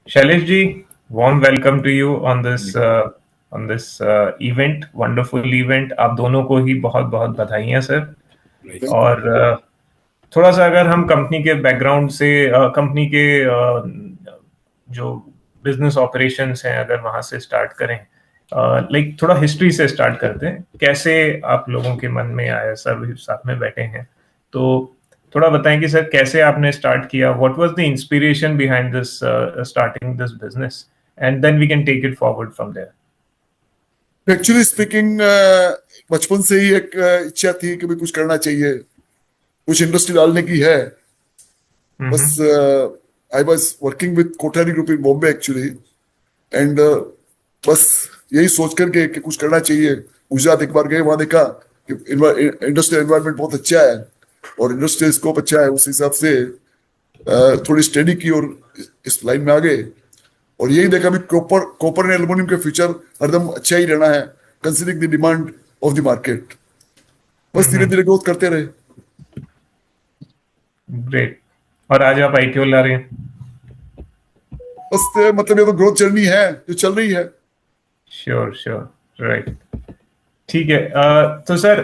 Shailesh ji, warm welcome to you on this event, wonderful event. आप दोनों को ही बहुत बहुत बधाइयाँ सर। Right. और थोड़ा सा अगर हम कंपनी के बैकग्राउंड से कंपनी के जो बिजनेस ऑपरेशंस हैं अगर वहां से स्टार्ट करें, लाइक थोड़ा हिस्ट्री से स्टार्ट करते हैं, कैसे आप लोगों के मन में आया, सर भी साथ में बैठे हैं तो थोड़ा बताएं कि सर कैसे आपने स्टार्ट किया, what was the inspiration behind this starting this business, and then we can take it forward from there. Actually speaking बचपन से ही एक इच्छा थी कि भी कुछ करना चाहिए, कुछ इंडस्ट्री डालने की है। बस I was working with Kothari group in Bombay actually, and बस यही सोच करके कि कुछ करना चाहिए। गुजरात एक बार गए, वहां देखा कि इंडस्ट्रियल एनवायरनमेंट बहुत अच्छा है और इंडस्ट्रियल स्कोप अच्छा है। उस हिसाब से थोड़ी स्टडी की और इस लाइन में आ गए। और यही देखा भी कॉपर कॉपर एंड एल्युमिनियम का फ्यूचर हरदम अच्छा ही रहना है, considering the demand of the market. बस धीरे धीरे ग्रोथ करते रहे। ग्रेट। और आज आप आईपीओ ला रहे हैं। बस मतलब ये तो ग्रोथ जर्नी है जो चल रही है। Sure sure, right. ठीक है। तो सर,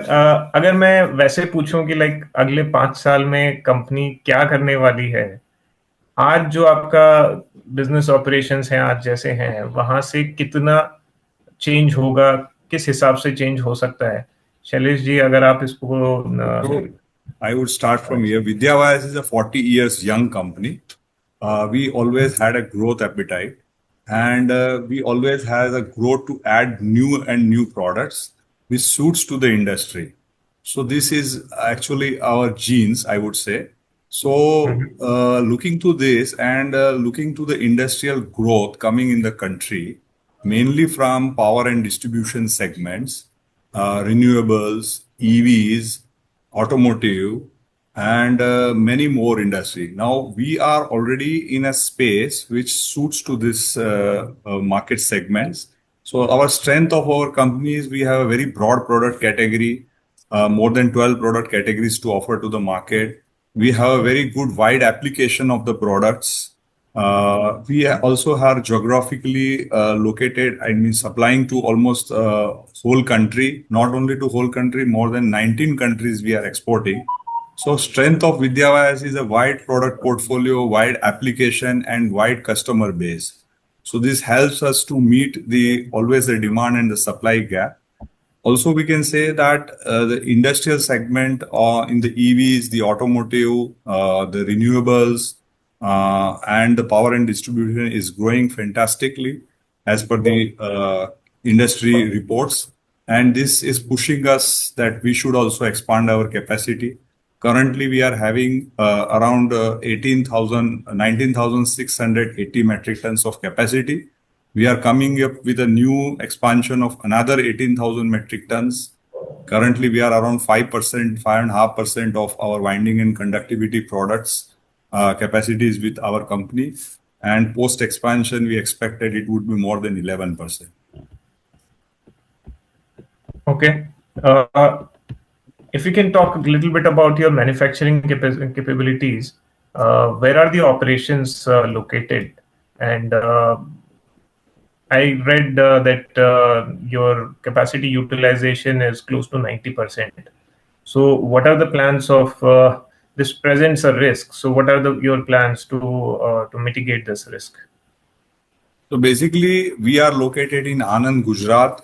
अगर मैं वैसे पूछूं कि लाइक अगले 5 साल में कंपनी क्या करने वाली है, आज जो आपका बिजनेस ऑपरेशंस हैं आज जैसे हैं, वहां से कितना चेंज होगा, किस हिसाब से चेंज हो सकता है? शैलेश जी, अगर आप इसको So I would start from here. Vidya Wires is a 40 years young company. We always had a growth appetite, and we always had a growth to add new products which suits to the industry. So this is actually our genes, I would say. So looking to this and looking to the industrial growth coming in the country, mainly from power and distribution segments, renewables, EVs, automotive, and many more industry. Now we are already in a space which suits to this market segments. So our strength of our company is we have a very broad product category, more than 12 product categories to offer to the market. We have a very good wide application of the products. We also are geographically located, I mean, supplying to almost whole country, not only to whole country, more than 19 countries we are exporting. So strength of Vidya Wires is a wide product portfolio, wide application, and wide customer base. So this helps us to meet always the demand and the supply gap. Also, we can say that the industrial segment in the EVs, the automotive, the renewables, and the power and distribution is growing fantastically as per the industry reports. And this is pushing us that we should also expand our capacity. Currently, we are having around 19,680 metric tons of capacity. We are coming up with a new expansion of another 18,000 metric tons. Currently, we are around 5%, 5.5% of our winding and conductivity products capacities with our company. And post expansion, we expected it would be more than 11%. Okay. If you can talk a little bit about your manufacturing capabilities, where are the operations located? And I read that your capacity utilization is close to 90%. So what are the plans of this presents a risk? So what are your plans to mitigate this risk? So basically, we are located in Anand, Gujarat,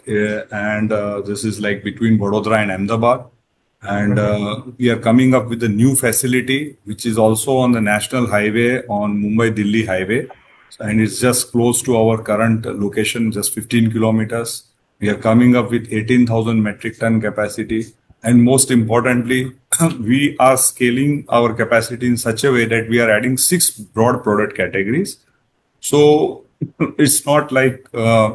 and this is like between Vadodara and Ahmedabad. And we are coming up with a new facility, which is also on the national highway on Mumbai-Delhi highway. And it's just close to our current location, just 15 kilometers. We are coming up with 18,000 metric ton capacity. And most importantly, we are scaling our capacity in such a way that we are adding 6 broad product categories. So it's not like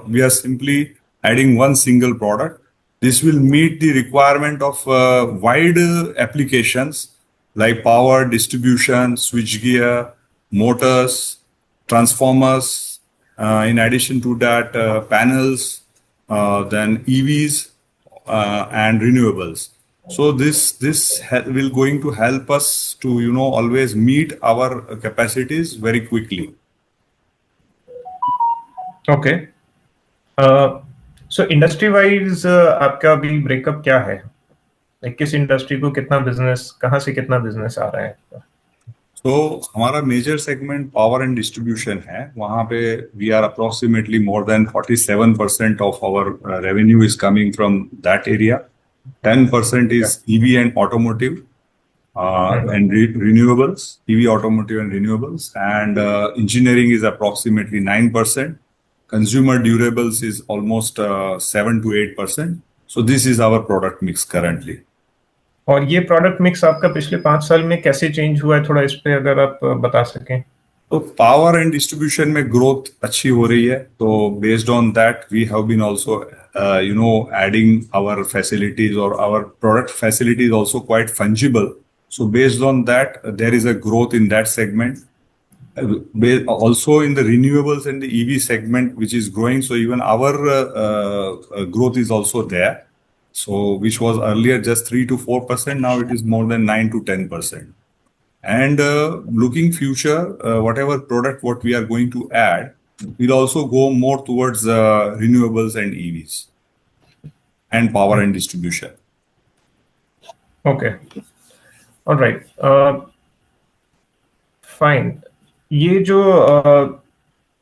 we are simply adding one single product. This will meet the requirement of wide applications like power, distribution, switchgear, motors, transformers. In addition to that, panels, then EVs and renewables. So this will going to help us to always meet our capacities very quickly. Okay, so industry wise आपका अभी breakup क्या है? Like किस industry को कितना business, कहाँ से कितना बिजनेस आ रहा है आपका? तो हमारा major segment power and distribution है। वहां पे we are approximately more than 47% of our revenue is coming from that area. 10% is EV and automotive and renewables, EV, automotive and renewables, and engineering is approximately 9%. Consumer durables is almost 7 to 8%. So this is our product mix currently. और ये product mix आपका पिछले 5 साल में कैसे change हुआ है, थोड़ा इस पे अगर आप बता सकें। तो पावर एंड डिस्ट्रीब्यूशन में ग्रोथ अच्छी हो रही है, तो based on that we have been also adding our facilities, और our product facility is also quite fungible. So based on that, there is a growth in that segment. Also in the renewables and the EV segment, which is growing. So even our growth is also there. So which was earlier just 3 to 4%, now it is more than 9 to 10%. And looking future, whatever product what we are going to add will also go more towards renewables and EVs and power and distribution. Okay, alright, fine. ये जो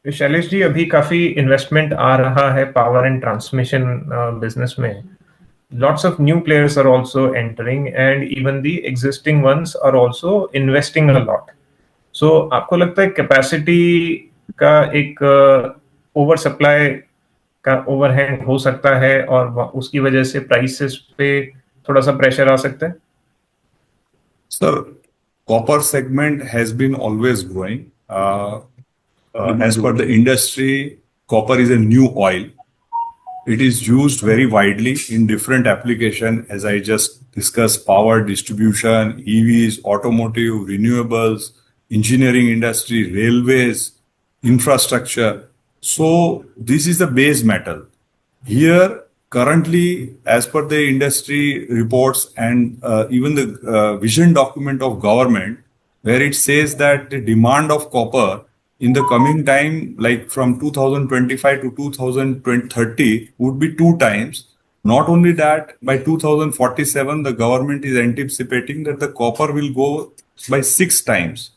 शैलेश जी, अभी काफी investment आ रहा है power and transmission business में। Lots of new players are also entering, and even the existing ones are also investing a lot. So आपको लगता है कैपेसिटी का एक ओवर सप्लाई का ओवरहैंग हो सकता है और उसकी वजह से प्राइसेस पे थोड़ा सा प्रेशर आ सकता है? Sir, copper segment has been always growing. As per the industry, copper is a new oil. It is used very widely in different applications, as I just discussed: power distribution, EVs, automotive, renewables, engineering industry, railways, infrastructure. So this is the base metal. Here, currently, as per the industry reports and even the vision document of government, where it says that the demand of copper in the coming time, like from 2025 to 2030, would be 2 times. Not only that, by 2047, the government is anticipating that the copper will go by 6 times.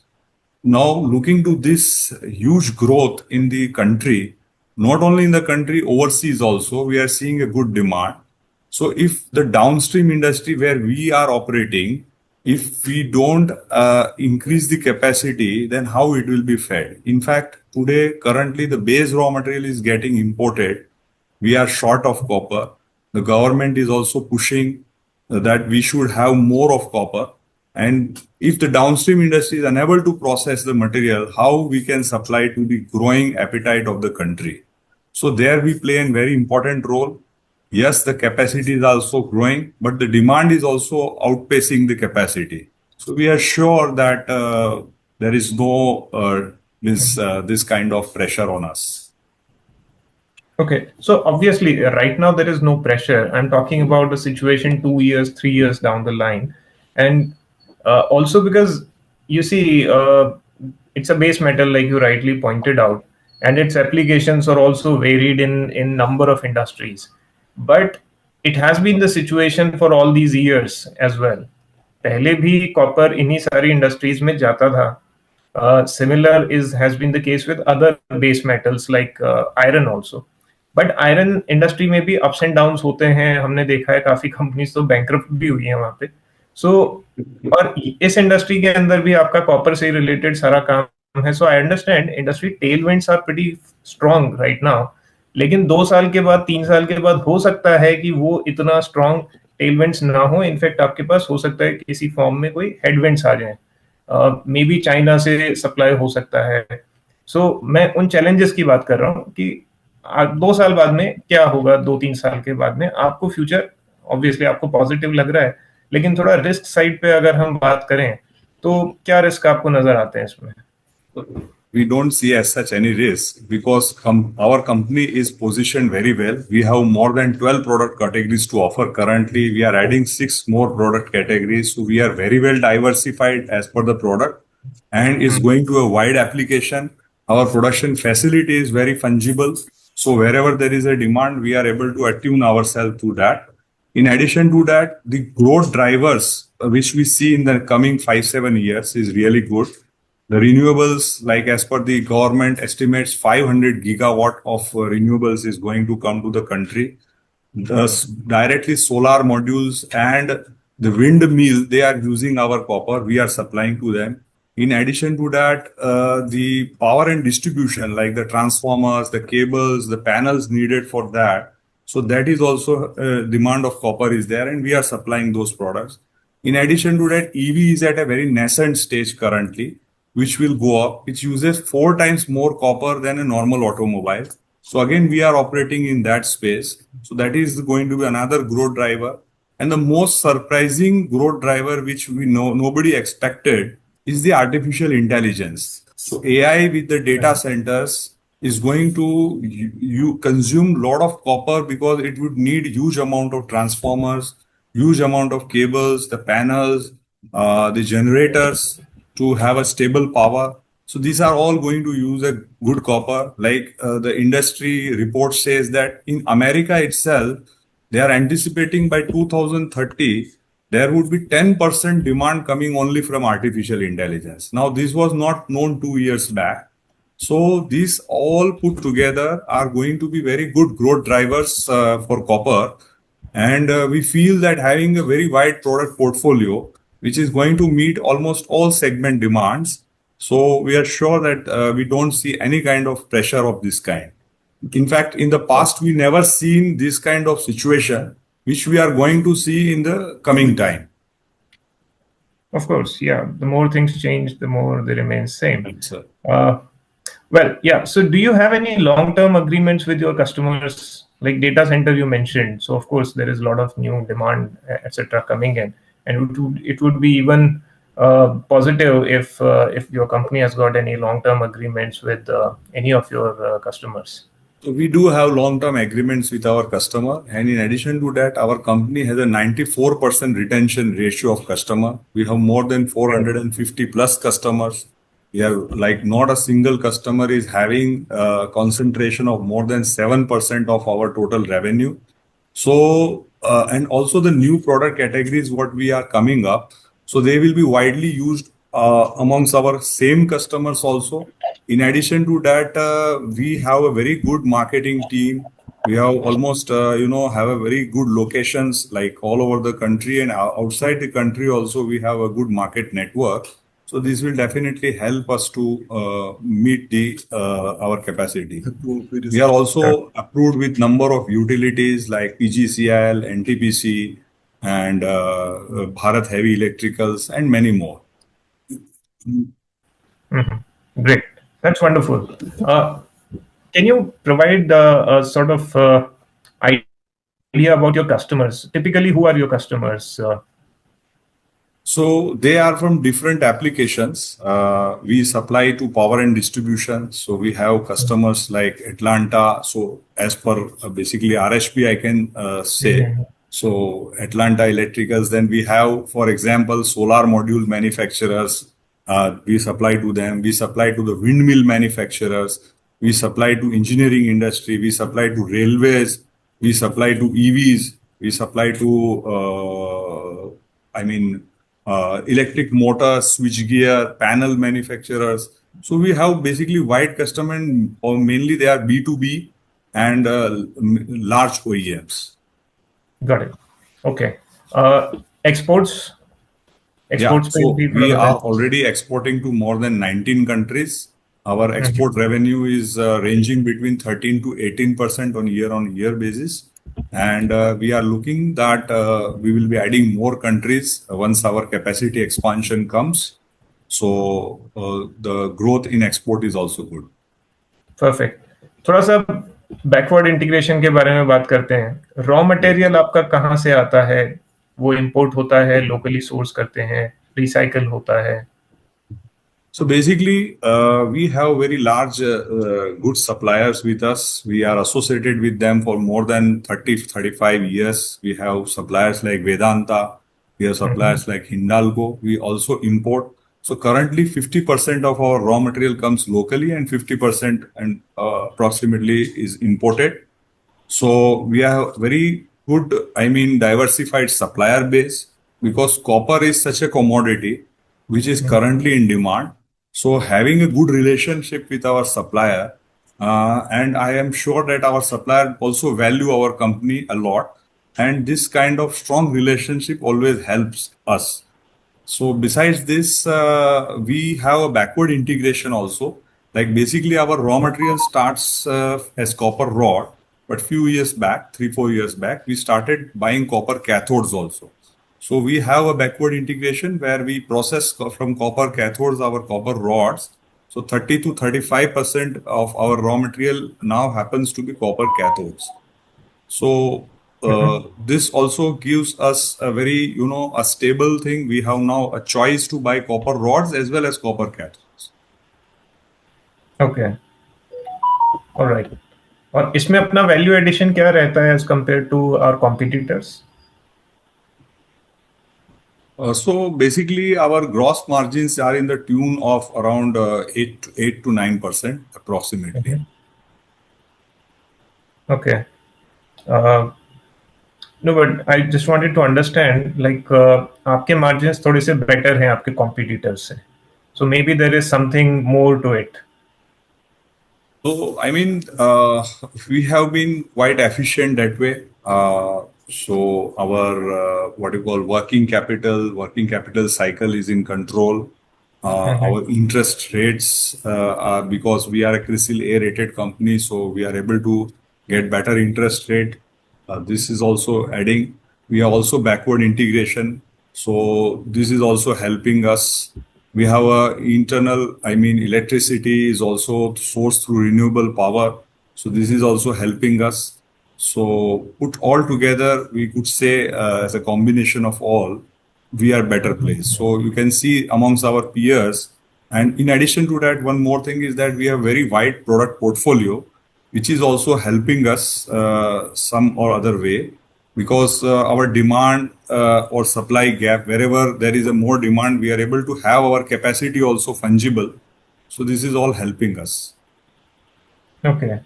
Now, looking to this huge growth in the country, not only in the country, overseas also, we are seeing a good demand. So if the downstream industry where we are operating, if we don't increase the capacity, then how it will be fed? In fact, today, currently, the base raw material is getting imported. We are short of copper. The government is also pushing that we should have more of copper. And if the downstream industry is unable to process the material, how we can supply to the growing appetite of the country? So there we play a very important role. Yes, the capacity is also growing, but the demand is also outpacing the capacity. So we are sure that there is no this kind of pressure on us. Okay, so obviously right now there is no pressure. I'm talking about the situation 2 years, 3 years down the line, and also because you see, it's a base metal, like you rightly pointed out, and its applications are also varied in number of industries. But it has been the situation for all these years as well. पहले भी copper इन्हीं सारी industries में जाता था. Similar has been the case with other base metals like iron also. But iron industry में भी ups and downs होते हैं. हमने देखा है काफी कंपनीज तो बैंकरप्ट भी हुई हैं वहां पे. सो और इस इंडस्ट्री के अंदर भी आपका कॉपर से रिलेटेड सारा काम है. So I understand industry tailwinds are pretty strong right now. लेकिन 2 साल के बाद, 3 साल के बाद हो सकता है कि वो इतना स्ट्रांग टेलविंड्स ना हो. इनफैक्ट आपके पास हो सकता है किसी फॉर्म में कोई हेडविंड्स आ जाए. मे बी चाइना से सप्लाई हो सकता है. सो मैं उन चैलेंजेस की बात कर रहा हूँ कि 2 साल बाद में क्या होगा. 2-3 साल के बाद में आपको फ्यूचर ऑब्वियसली आपको पॉजिटिव लग रहा है, लेकिन थोड़ा रिस्क साइड पे अगर हम बात करें तो क्या रिस्क आपको नजर आते हैं इसमें? We don't see as such any risk because our company is positioned very well. We have more than 12 product categories to offer. Currently, we are adding 6 more product categories. So we are very well diversified as per the product and is going to a wide application. Our production facility is very fungible. So wherever there is a demand, we are able to attune ourselves to that. In addition to that, the growth drivers, which we see in the coming 5-7 years, is really good. The renewables, like as per the government estimates, 500 gigawatt of renewables is going to come to the country. Directly solar modules and the windmill, they are using our copper. We are supplying to them. In addition to that, the power and distribution, like the transformers, the cables, the panels needed for that. So that is also demand of copper is there, and we are supplying those products. In addition to that, EV is at a very nascent stage currently, which will go up, which uses 4 times more copper than a normal automobile. So again, we are operating in that space. So that is going to be another growth driver. And the most surprising growth driver, which we know nobody expected, is the artificial intelligence. So AI with the data centers is going to you consume a lot of copper because it would need huge amount of transformers, huge amount of cables, the panels, the generators to have a stable power. So these are all going to use a good copper. Like the industry report says that in America itself, they are anticipating by 2030, there would be 10% demand coming only from artificial intelligence. Now, this was not known 2 years back. So these all put together are going to be very good growth drivers for copper. And we feel that having a very wide product portfolio, which is going to meet almost all segment demands. So we are sure that we don't see any kind of pressure of this kind. In fact, in the past, we never seen this kind of situation, which we are going to see in the coming time. Of course, yeah. The more things change, the more they remain same. Thanks, sir. Well, yeah. So do you have any long-term agreements with your customers, like data center you mentioned? So of course, there is a lot of new demand, etc., coming in, and it would be even positive if your company has got any long-term agreements with any of your customers. So we do have long-term agreements with our customer, and in addition to that, our company has a 94% retention ratio of customer. We have more than 450 plus customers. We have like not a single customer is having a concentration of more than 7% of our total revenue. So, and also the new product categories what we are coming up. So they will be widely used amongst our same customers also. In addition to that, we have a very good marketing team. We have almost, have a very good locations like all over the country, and outside the country also we have a good market network. So this will definitely help us to meet our capacity. We are also approved with number of utilities like PGCIL, NTPC, and Bharat Heavy Electricals, and many more. Mm-hmm. Great. That's wonderful. Can you provide a sort of idea about your customers? Typically, who are your customers? So they are from different applications. We supply to power and distribution. So we have customers like Atlanta. So as per basically RHP, I can say. So Atlanta Electricals. Then we have, for example, solar module manufacturers. We supply to them. We supply to the windmill manufacturers. We supply to engineering industry. We supply to railways. We supply to EVs. We supply to, electric motors, switchgear, panel manufacturers. So we have basically wide customer, or mainly they are B2B and large OEMs. Got it. Okay. Exports? Yeah, so we are already exporting to more than 19 countries. Our export revenue is ranging between 13 to 18% on year basis. And we are looking that we will be adding more countries once our capacity expansion comes. So the growth in export is also good. Perfect. थोड़ा सा backward integration के बारे में बात करते हैं. Raw material आपका कहाँ से आता है? वो इंपोर्ट होता है, लोकली सोर्स करते हैं, रिसाइकल होता है? So basically, we have very large, good suppliers with us. We are associated with them for more than 35 years. We have suppliers like Vedanta. We have suppliers like Hindalco. We also import. So currently 50% of our raw material comes locally and 50% and approximately is imported. So we have very good, diversified supplier base, because copper is such a commodity which is currently in demand. So having a good relationship with our supplier, and I am sure that our supplier also value our company a lot, and this kind of strong relationship always helps us. So besides this, we have a backward integration also. Like basically our raw material starts as copper rod, but few years back, 3-4 years back, we started buying copper cathodes also. So we have a backward integration where we process from copper cathodes our copper rods. So 30 to 35% of our raw material now happens to be copper cathodes. So this also gives us a very, a stable thing. We have now a choice to buy copper rods as well as copper cathodes. Okay, alright. और इसमें अपना value addition क्या रहता है as compare to our competitors? So basically, our gross margins are in the tune of around 8 to 9% approximately. Okay. No, but I just wanted to understand, like, आपके margins थोड़े से better हैं आपके competitors से, so maybe there is something more to it. So, we have been quite efficient that way. So our what you call working capital cycle is in control. Our interest rates are, because we are a CRISIL A rated company, so we are able to get better interest rate. This is also adding. We are also backward integration, so this is also helping us. We have a internal, electricity is also sourced through renewable power. So this is also helping us. So put all together, we could say as a combination of all, we are better placed. So you can see amongst our peers. And in addition to that, one more thing is that we have very wide product portfolio, which is also helping us some or other way. Because our demand or supply gap, wherever there is a more demand, we are able to have our capacity also fungible. So this is all helping us. Okay.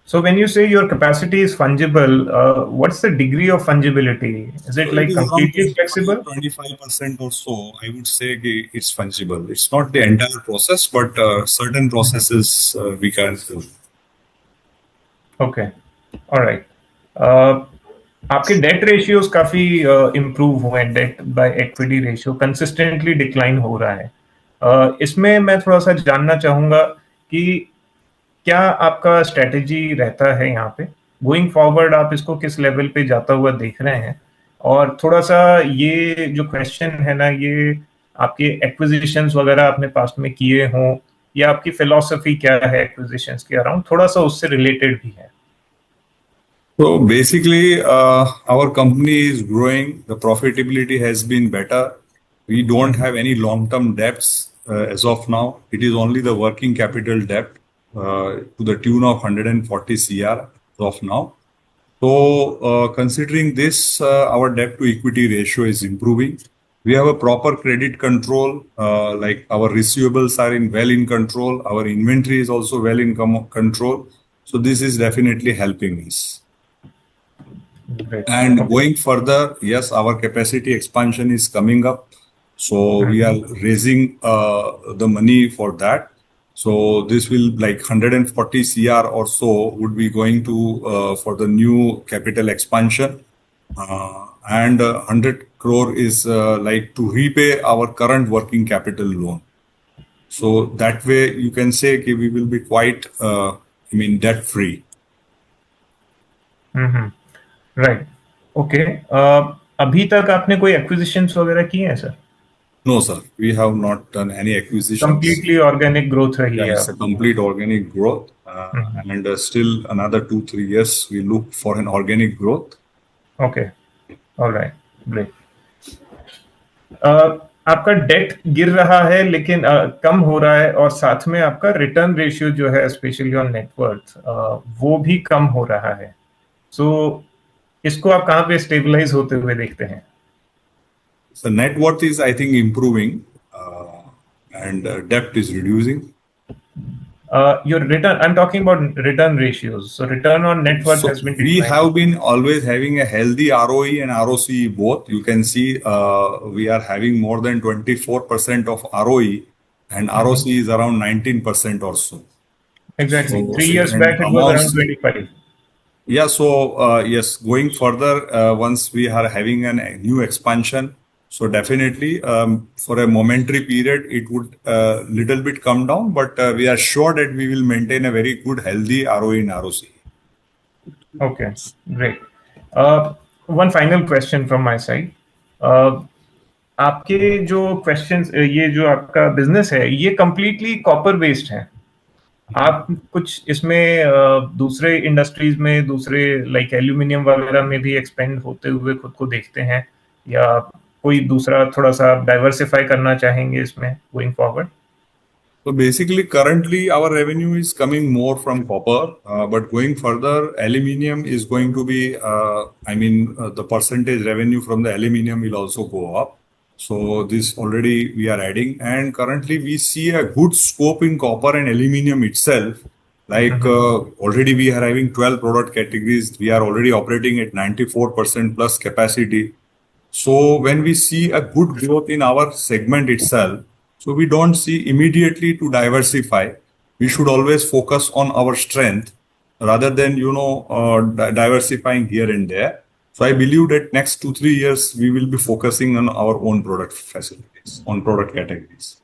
So when you say your capacity is fungible, what's the degree of fungibility? Is it So like it is around completely flexible? 25% or so. I would say it's fungible. It's not the entire process, but certain processes we can do. Okay. All right. आपके debt ratios काफी improve हुए हैं, debt by equity ratio consistently decline हो रहा है। इसमें मैं थोड़ा सा जानना चाहूंगा कि क्या आपका स्ट्रेटेजी रहता है यहाँ पे गोइंग फॉरवर्ड, आप इसको किस लेवल पे जाता हुआ देख रहे हैं? और थोड़ा सा ये जो क्वेश्चन है ना, ये आपके एक्विजिशंस वगैरह आपने पास्ट में किए हों, या आपकी फिलॉसफी क्या है एक्विजिशंस के अराउंड, थोड़ा सा उससे रिलेटेड भी है। So basically, our company is growing. The profitability has been better. We don't have any long-term debts as of now. It is only the working capital debt to the tune of 140 CR as of now. So considering this, our debt to equity ratio is improving. We have a proper credit control, like our receivables are well in control. Our inventory is also well in control. So this is definitely helping us. Great. And Okay. going further, yes, our capacity expansion is coming up. So we are raising the money for that. So this will like 140 CR or so would be going to for the new capital expansion. And 100 crore is like to repay our current working capital loan. So that way you can say okay, we will be quite, debt free. Right. Okay. अभी तक आपने कोई acquisitions वगैरह किए हैं sir? No, sir. We have not done any acquisitions. Completely organic growth रही है? Yeah, it's a complete organic growth. And still another 2-3 years, we look for an organic growth. Okay, alright, great. आपका date गिर रहा है लेकिन कम हो रहा है, और साथ में आपका रिटर्न रेशियो जो है स्पेशली ऑन नेटवर्थ वो भी कम हो रहा है। सो इसको आप कहाँ पे स्टेबलाइज होते हुए देखते हैं? So net worth is, I think, improving. and debt is reducing. Your return, I'm talking about return ratios. So return on net worth So has been we declining. have been always having a healthy ROE and ROCE both. You can see we are having more than 24% of ROE and ROCE is around 19% or so. Exactly. So 3 years and back, it was around amounts. 25. Yeah, so yes, going further, once we are having a new expansion, so definitely for a momentary period, it would little bit come down, but we are sure that we will maintain a very good, healthy ROE and ROCE. Okay, great. Uh, One final question from my side. Uh, आपके जो questions, ये जो आपका business है, ये completely copper based है। आप कुछ इसमें दूसरे इंडस्ट्रीज में, दूसरे लाइक एल्यूमिनियम वगैरह में भी एक्सपेंड होते हुए खुद को देखते हैं, या कोई दूसरा थोड़ा सा डाइवर्सिफाई करना चाहेंगे इसमें going forward? So basically, currently our revenue is coming more from copper, but going further, aluminium is going to be, the percentage revenue from the aluminium will also go up. So this already we are adding, and currently we see a good scope in copper and aluminium itself. Like already we are having 12 product categories. We are already operating at 94% plus capacity. So when we see a good growth in our segment itself, so we don't see immediately to diversify. We should always focus on our strength rather than diversifying here and there. So I believe that next 2-3 years we will be focusing on our own product facilities, on product categories.